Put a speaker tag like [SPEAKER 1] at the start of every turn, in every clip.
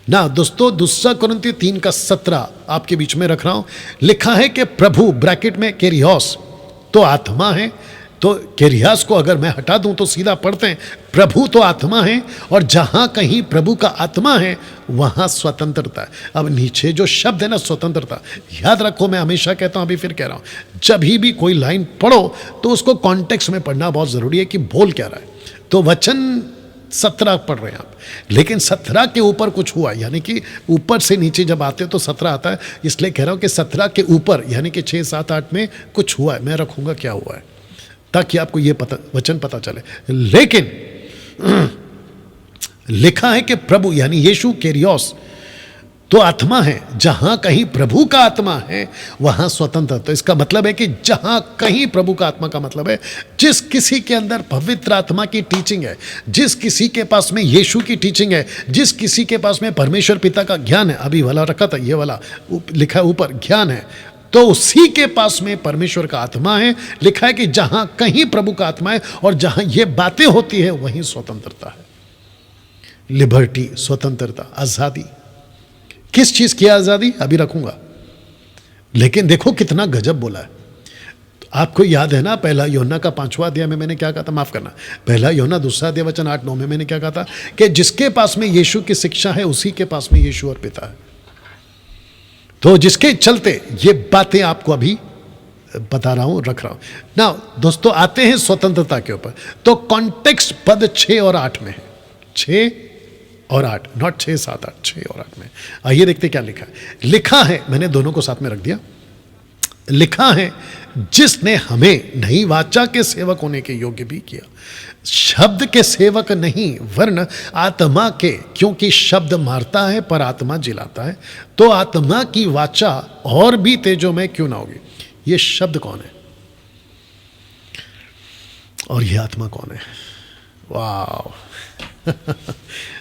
[SPEAKER 1] ना दोस्तों, दूसरा कुरिन्थियों 3:17 आपके बीच में रख रहा हूं। लिखा है कि प्रभु ब्रैकेट में केरियोस तो आत्मा है। तो केरियास को अगर मैं हटा दूं तो सीधा पढ़ते हैं प्रभु तो आत्मा है, और जहां कहीं प्रभु का आत्मा है वहां स्वतंत्रता है। अब नीचे जो शब्द है ना स्वतंत्रता, याद रखो, मैं हमेशा कहता हूं, अभी फिर कह रहा हूं, जब भी कोई लाइन पढ़ो तो उसको कॉन्टेक्स्ट में पढ़ना बहुत जरूरी है कि बोल क्या रहा है। तो वचन 17 पढ़ रहे हैं आप, लेकिन 17 के ऊपर कुछ हुआ, यानी कि ऊपर से नीचे जब आते हो तो 17 आता है, इसलिए कह रहा हूं कि 17 के ऊपर यानी कि 6, 7, 8 में कुछ हुआ है। मैं रखूंगा क्या हुआ है ताकि आपको यह वचन पता चले। लेकिन लिखा है कि प्रभु यानी यीशु केरियोस तो आत्मा है, जहां कहीं प्रभु का आत्मा है वहां स्वतंत्र। तो इसका मतलब है कि जहां कहीं प्रभु का आत्मा का मतलब है जिस किसी के अंदर पवित्र आत्मा की टीचिंग है, जिस किसी के पास में यीशु की टीचिंग है, जिस किसी के पास में परमेश्वर पिता का ज्ञान है, अभी वाला रखा था, ये वाला लिखा है ऊपर ज्ञान है, तो उसी के पास में परमेश्वर का आत्मा है। लिखा है कि जहां कहीं प्रभु का आत्मा है और जहां ये बातें होती है वहीं स्वतंत्रता है, लिबर्टी, स्वतंत्रता, आजादी। किस चीज की आजादी अभी रखूंगा, लेकिन देखो कितना गजब बोला है। तो आपको याद है ना, पहला यूहन्ना का 5वां अध्याय में मैंने क्या कहा था, माफ करना, पहला यूहन्ना 2 अध्याय वचन 8-9 में मैंने क्या कहा था कि जिसके पास में यीशु की शिक्षा है उसी के पास में यीशु और पिता है। तो जिसके चलते ये बातें आपको अभी बता रहा हूं, रख रहा हूं ना। दोस्तों आते हैं स्वतंत्रता के ऊपर, तो कॉन्टेक्स्ट पद 6 और 8 में है, 6 और 8, नॉट 6, 7, 8, 6 और 8 में। आइए देखते क्या लिखा है। लिखा है, मैंने दोनों को साथ में रख दिया, लिखा है जिसने हमें नई वाचा के सेवक होने के योग्य भी किया, शब्द के सेवक नहीं वरन आत्मा के, क्योंकि शब्द मारता है पर आत्मा जिलाता है। तो आत्मा की वाचा और भी तेजोमय क्यों ना होगी। ये शब्द कौन है और ये आत्मा कौन है? वाह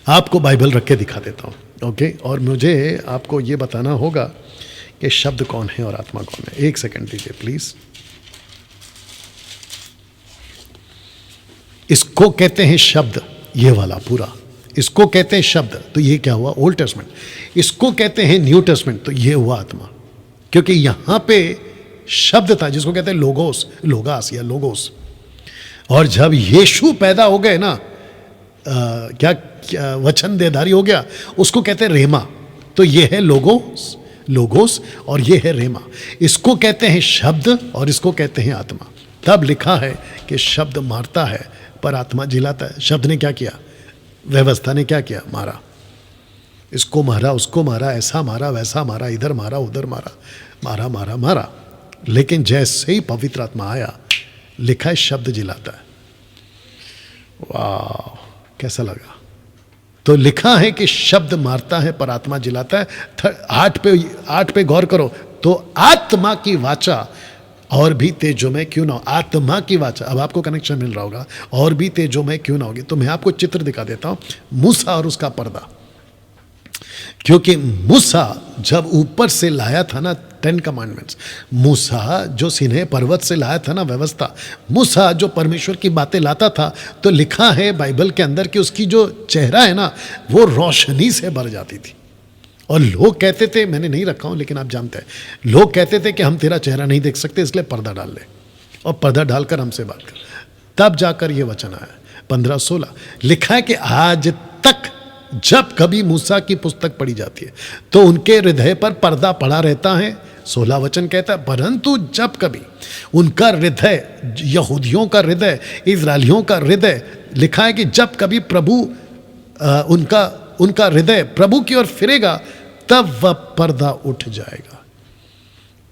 [SPEAKER 1] आपको बाइबल रख के दिखा देता हूं, ओके। और मुझे आपको ये बताना होगा कि शब्द कौन है और आत्मा कौन है। एक सेकंड दीजिए प्लीज। इसको कहते हैं शब्द, ये वाला पूरा, इसको कहते हैं शब्द, तो ये क्या हुआ, ओल्ड टेस्टमेंट। इसको कहते हैं न्यू टेस्टमेंट, तो ये हुआ आत्मा, क्योंकि यहां पे शब्द था जिसको कहते हैं लोगोस, लोगास या लोगोस। और जब यीशु पैदा हो गए ना, क्या वचन देहधारी हो गया, उसको कहते हैं रेमा। तो ये है लोगोस, लोगोस, और ये है रेमा। इसको कहते हैं शब्द और इसको कहते हैं आत्मा। तब लिखा है कि शब्द मारता है पर आत्मा जिलाता है। शब्द ने क्या किया, व्यवस्था ने क्या किया, मारा, इसको मारा, उसको मारा, ऐसा मारा, वैसा मारा, इधर मारा, उधर मारा, मारा मारा मारा। लेकिन जैसे ही पवित्र आत्मा आया, लिखा है शब्द जिलाता है। वाह, कैसा लगा। तो लिखा है कि शब्द मारता है पर आत्मा जिलाता है। 8 पे गौर करो, तो आत्मा की वाचा और भी तेजोमय क्यों ना हो। आत्मा की वाचा, अब आपको कनेक्शन मिल रहा होगा, और भी तेजोमय क्यों ना होगी। तो मैं आपको चित्र दिखा देता हूं, मूसा और उसका पर्दा। क्योंकि मूसा जब ऊपर से लाया था ना 10 कमांडमेंट्स, मूसा जो सिन्हे पर्वत से लाया था ना व्यवस्था, मूसा जो परमेश्वर की बातें लाता था, तो लिखा है बाइबल के अंदर कि उसकी जो चेहरा है ना वो रोशनी से भर जाती थी। और लोग कहते थे, मैंने नहीं रखा हूं लेकिन आप जानते हैं, लोग कहते थे कि हम तेरा चेहरा नहीं देख सकते इसलिए पर्दा डाल ले, और पर्दा डालकर हमसे बात कर। तब जाकर ये वचन आया 15:16। लिखा है कि आज तक जब कभी मूसा की पुस्तक पढ़ी जाती है तो उनके हृदय पर पर्दा पड़ा रहता है। 16 वचन कहता है, परंतु जब कभी उनका हृदय, यहूदियों का हृदय, इजरायलियों का हृदय, लिखा है कि जब कभी प्रभु उनका हृदय प्रभु की ओर फिरेगा तब वह पर्दा उठ जाएगा,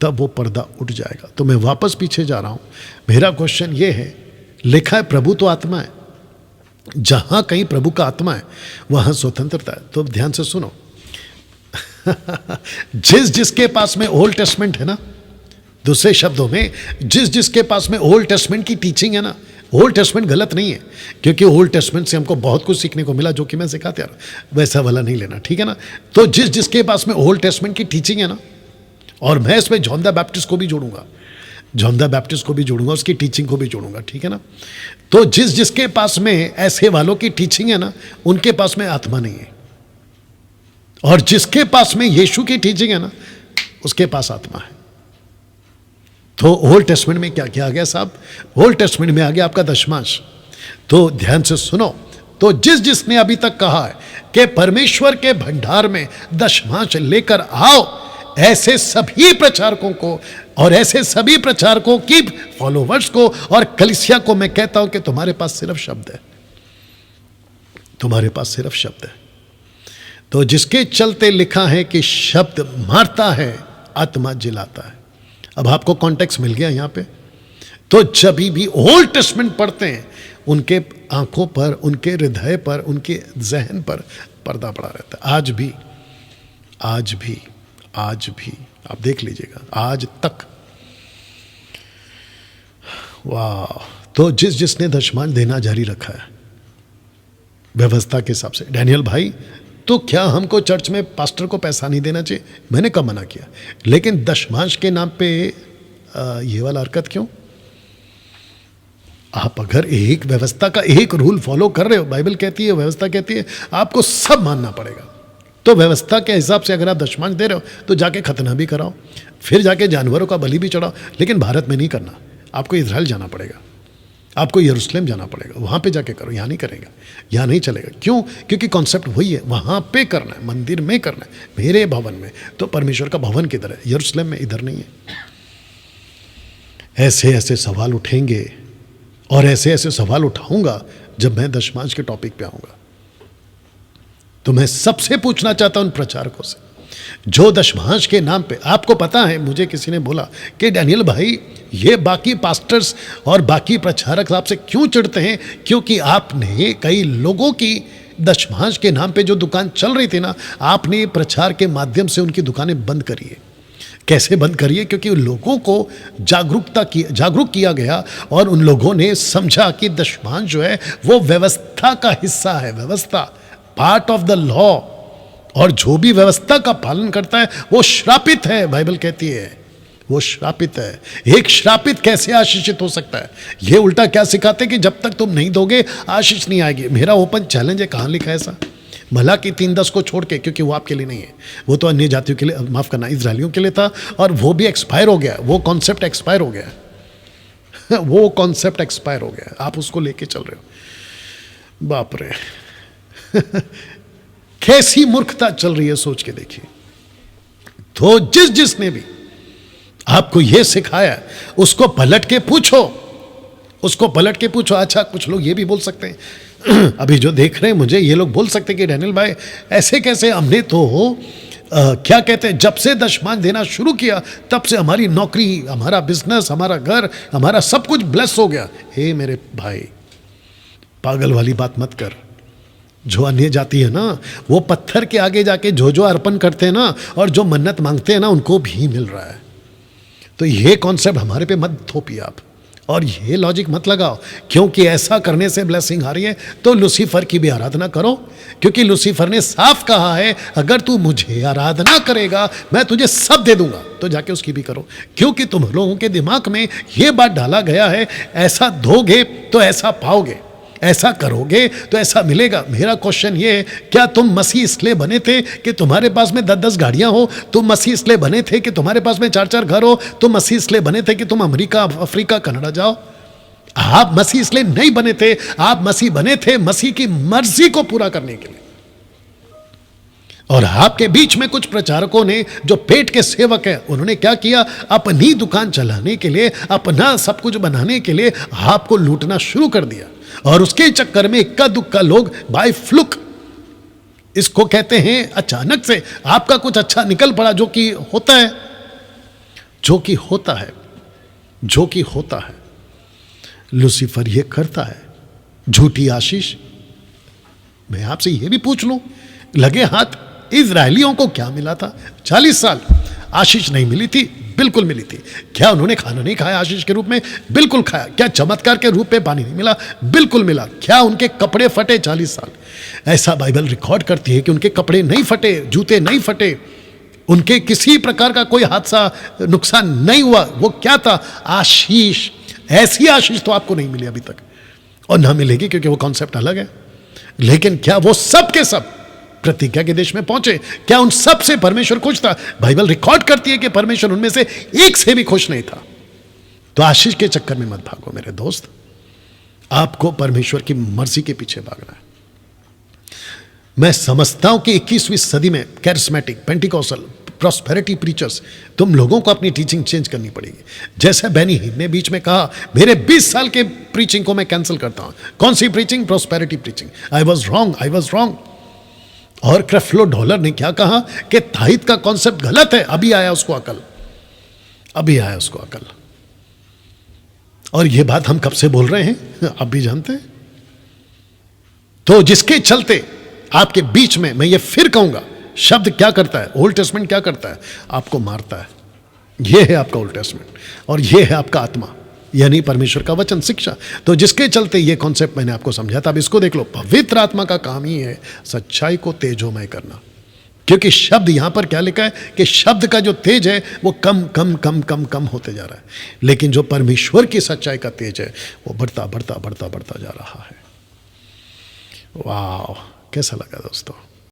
[SPEAKER 1] तब वो पर्दा उठ जाएगा। तो मैं वापस पीछे जा रहा हूं। मेरा क्वेश्चन ये है, लिखा है प्रभु तो आत्मा है, जहां कहीं प्रभु का आत्मा है वहां स्वतंत्रता है। तो ध्यान से सुनो जिसके पास में ओल्ड टेस्टमेंट है ना, दूसरे शब्दों में जिसके पास में ओल्ड टेस्टमेंट की टीचिंग है ना, ओल्ड टेस्टमेंट गलत नहीं है, क्योंकि ओल्ड टेस्टमेंट से हमको बहुत कुछ सीखने को मिला जो कि मैं सिखाते आ रहा हूं, वैसा वाला नहीं लेना, ठीक है ना। तो जिसके पास में ओल्ड टेस्टमेंट की टीचिंग है ना, और मैं इसमें जॉन द बैप्टिस्ट को भी जोड़ूंगा, जॉन द बैप्टिस्ट को भी जोड़ूंगा, उसकी टीचिंग को भी जोड़ूंगा, ठीक है ना। तो जिसके पास में ऐसे वालों की टीचिंग है ना, उनके पास में आत्मा नहीं है। और जिसके पास में यीशु की टीचिंग है ना, उसके पास आत्मा है। तो ओल्ड टेस्टमेंट में क्या किया आ गया साहब? ओल्ड टेस्टमेंट में आ गया आपका दशमांश। तो ध्यान से सुनो। तो जिसने अभी तक कहा है कि परमेश्वर के भंडार में दशमांश लेकर आओ, ऐसे सभी प्रचारकों को और ऐसे सभी प्रचारकों की फॉलोवर्स को और कलीसिया को मैं कहता हूं कि तुम्हारे पास सिर्फ शब्द है, तुम्हारे पास सिर्फ शब्द है। तो जिसके चलते लिखा है कि शब्द मारता है, आत्मा जिलाता है। अब आपको कॉन्टेक्स्ट मिल गया यहां पे। तो जब भी ओल्ड टेस्टमेंट पढ़ते हैं, उनके आंखों पर, उनके हृदय पर, उनके जहन पर पर्दा पड़ा रहता है। आज भी, आज भी, आज भी आप देख लीजिएगा, आज तक। वाह। तो जिसने दशमांश देना जारी रखा है व्यवस्था के हिसाब से, डैनियल भाई, तो क्या हमको चर्च में पास्टर को पैसा नहीं देना चाहिए? मैंने कब मना किया? लेकिन दशमांश के नाम पे ये वाला हरकत क्यों? आप अगर एक व्यवस्था का एक रूल फॉलो कर रहे हो, बाइबल कहती है, व्यवस्था कहती है, आपको सब मानना पड़ेगा। तो व्यवस्था के हिसाब से अगर आप दशमांश दे रहे हो तो जाके खतना भी कराओ, फिर जाके जानवरों का बलि भी चढ़ाओ। लेकिन भारत में नहीं करना, आपको इजराइल जाना पड़ेगा, आपको यरूशलेम जाना पड़ेगा, वहाँ पे जाके करो। यहाँ नहीं करेगा, यहाँ नहीं चलेगा। क्यों? क्योंकि कॉन्सेप्ट वही है, वहाँ पे करना है, मंदिर में करना है, मेरे भवन में। तो परमेश्वर का भवन किधर है? यरूशलेम में, इधर नहीं है। ऐसे ऐसे सवाल उठेंगे और ऐसे ऐसे सवाल उठाऊंगा जब मैं दशमांश के टॉपिक पे आऊंगा। तो मैं सबसे पूछना चाहता हूं उन प्रचारकों से जो दशमांश के नाम पे, आपको पता है, मुझे किसी ने बोला कि डैनियल भाई, ये बाकी पास्टर्स और बाकी प्रचारक आपसे क्यों चिढ़ते हैं? क्योंकि आपने कई लोगों की दशमांश के नाम पे जो दुकान चल रही थी ना, आपने प्रचार के माध्यम से उनकी दुकानें बंद करी है। कैसे बंद करिए? क्योंकि उन लोगों को जागरूक किया गया और उन लोगों ने समझा कि दशमांश जो है वो व्यवस्था का हिस्सा है, व्यवस्था, पार्ट ऑफ द लॉ। और जो भी व्यवस्था का पालन करता है वो श्रापित है, बाइबल कहती है वो श्रापित है। एक श्रापित कैसे आशीषित हो सकता है? ये उल्टा क्या सिखाते कि जब तक तुम नहीं दोगे आशीष नहीं आएगी। मेरा ओपन चैलेंज है, कहाँ लिखा है ऐसा? मलाकी 3:10 को छोड़ के, क्योंकि वो आपके लिए नहीं है, वो तो अन्य जातियों के लिए, माफ करना, इजरायलियों के लिए था, और वो भी एक्सपायर हो गया, वो कॉन्सेप्ट एक्सपायर हो गया वो कॉन्सेप्ट एक्सपायर हो गया, आप उसको लेके चल रहे हो। बाप रे कैसी मूर्खता चल रही है, सोच के देखिए। तो जिसने भी आपको यह सिखाया उसको पलट के पूछो, उसको पलट के पूछो। अच्छा, कुछ लोग ये भी बोल सकते हैं अभी जो देख रहे हैं मुझे, ये लोग बोल सकते हैं कि डैनियल भाई ऐसे कैसे? हमने तो क्या कहते हैं, जब से दशमांश देना शुरू किया तब से हमारी नौकरी, हमारा बिजनेस, हमारा घर, हमारा सब कुछ ब्लेस हो गया। हे मेरे भाई, पागल वाली बात मत कर। जो अन्य जाति है ना, वो पत्थर के आगे जाके जो अर्पण करते हैं ना, और जो मन्नत मांगते हैं ना, उनको भी मिल रहा है। तो ये कॉन्सेप्ट हमारे पे मत थोपिए आप, और ये लॉजिक मत लगाओ क्योंकि ऐसा करने से ब्लेसिंग आ रही है। तो लूसीफर की भी आराधना करो, क्योंकि लूसीफर ने साफ कहा है, अगर तू मुझे आराधना करेगा मैं तुझे सब दे दूंगा। तो जाके उसकी भी करो, क्योंकि तुम लोगों के दिमाग में ये बात डाला गया है, ऐसा दोगे तो ऐसा पाओगे, ऐसा करोगे तो ऐसा मिलेगा। मेरा क्वेश्चन ये है, क्या तुम मसीह इसलिए बने थे कि तुम्हारे पास में 10-10 गाड़ियां हो? तुम मसीह इसलिए बने थे कि तुम्हारे पास में 4-4 घर हो? तुम मसीह इसलिए बने थे कि तुम अमेरिका, अफ्रीका, कनाडा जाओ? आप मसीह इसलिए नहीं बने थे, आप मसीह बने थे मसीह की मर्जी को पूरा करने के लिए। और आपके बीच में कुछ प्रचारकों ने, जो पेट के सेवक हैं, उन्होंने क्या किया? अपनी दुकान चलाने के लिए, अपना सब कुछ बनाने के लिए आपको लूटना शुरू कर दिया। और उसके चक्कर में इक्का दुक्का लोग बाय फ्लुक, इसको कहते हैं अचानक से आपका कुछ अच्छा निकल पड़ा, जो कि होता है, जो कि होता है, जो कि होता है। लूसीफर ये करता है, झूठी आशीष। मैं आपसे ये भी पूछ लूं, लगे हाथ इजरायलियों को क्या मिला था? 40 साल आशीष नहीं मिली थी? बिल्कुल मिली थी। क्या उन्होंने खाना नहीं खाया आशीष के रूप में? बिल्कुल खाया। क्या चमत्कार के रूप में पानी नहीं मिला? बिल्कुल मिला। क्या उनके कपड़े फटे 40 साल? ऐसा बाइबल रिकॉर्ड करती है कि उनके कपड़े नहीं फटे, जूते नहीं फटे, उनके किसी प्रकार का कोई हादसा, नुकसान नहीं हुआ। वो क्या था? आशीष। ऐसी आशीष तो आपको नहीं मिली अभी तक, और ना मिलेगी, क्योंकि वो कॉन्सेप्ट अलग है। लेकिन क्या वो सब के सब प्रतिज्ञा के देश में पहुंचे, क्या उन सब से परमेश्वर खुश था? बाइबल रिकॉर्ड करती है कि परमेश्वर उनमें से एक से भी खुश नहीं था। तो आशीष के चक्कर में मत भागो मेरे दोस्त, आपको परमेश्वर की मर्जी के पीछे भागना है। मैं समझता हूं कि 21वीं सदी में कैरिस्मेटिक, पेंटिकॉस्टल, प्रॉस्पेरिटी प्रीचर्स, तुम लोगों को अपनी टीचिंग चेंज करनी पड़ेगी। जैसे बेनी हिन ने बीच में कहा, मेरे 20 साल के प्रीचिंग को मैं कैंसिल करता हूं। कौन सी preaching? Prosperity preaching. I was wrong. और क्रेफ्लो डॉलर ने क्या कहा कि ताइद का कॉन्सेप्ट गलत है। अभी आया उसको अकल। और यह बात हम कब से बोल रहे हैं, आप भी जानते हैं। तो जिसके चलते आपके बीच में, मैं ये फिर कहूंगा, शब्द क्या करता है, ओल्ड टेस्टमेंट क्या करता है? आपको मारता है। यह है आपका ओल्ड टेस्टमेंट और यह है आपका आत्मा, यानी परमेश्वर का वचन, शिक्षा। तो जिसके चलते ये कॉन्सेप्ट मैंने आपको समझा था, अब इसको देख लो। पवित्र आत्मा का काम ही है सच्चाई को तेजोमय करना, क्योंकि शब्द यहां पर क्या लिखा है कि शब्द का जो तेज है वो कम होते जा रहा है, लेकिन जो परमेश्वर की सच्चाई का तेज है वो बढ़ता जा रहा है। वाह, कैसा लगा दोस्तों?